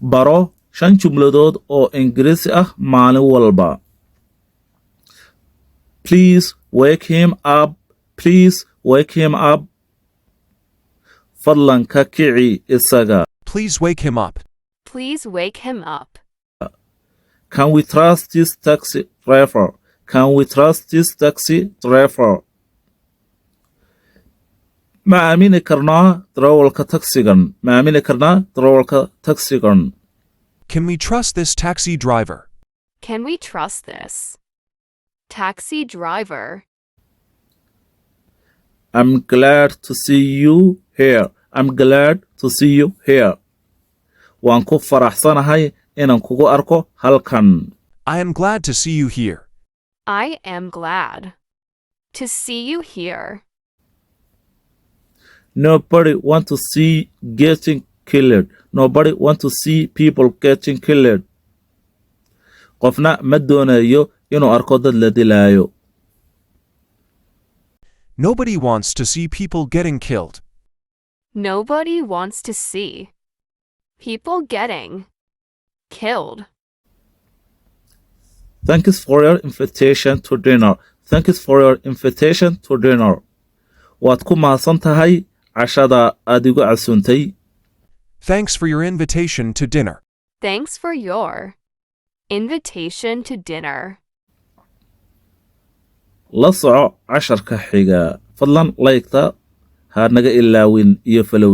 Baro shan jumladood oo Ingiriisi ah maalin walba. Please wake him up. Please wake him up. Fadlan ka kici isaga. Please wake him up. Please wake him up. Can we trust this taxi driver? Can we trust this taxi driver? Ma aamini karnaa darawalka taksigan. Ma aamini karnaa darawalka taksigan. Can we trust this taxi driver? Can we trust this taxi driver? I'm glad to see you here. I'm glad to see you here. Waan ku faraxsanahay inaan kugu arko halkan. I am glad to see you here. I am glad to see you here. Nobody want to see getting killed. Nobody want to see people getting killed. Qofna ma doonayo inuu arko dad la dilaayo. Nobody wants to see people getting killed. Nobody wants to see people getting killed. Thanks for your invitation to dinner. Thanks for your invitation to dinner. Waad ku mahadsan tahay cashada aad igu casuuntay. Thanks for your invitation to dinner. Thanks for your invitation to dinner. La soco casharka xiga. Fadlan like-ta ha naga ilaawin iyo follow.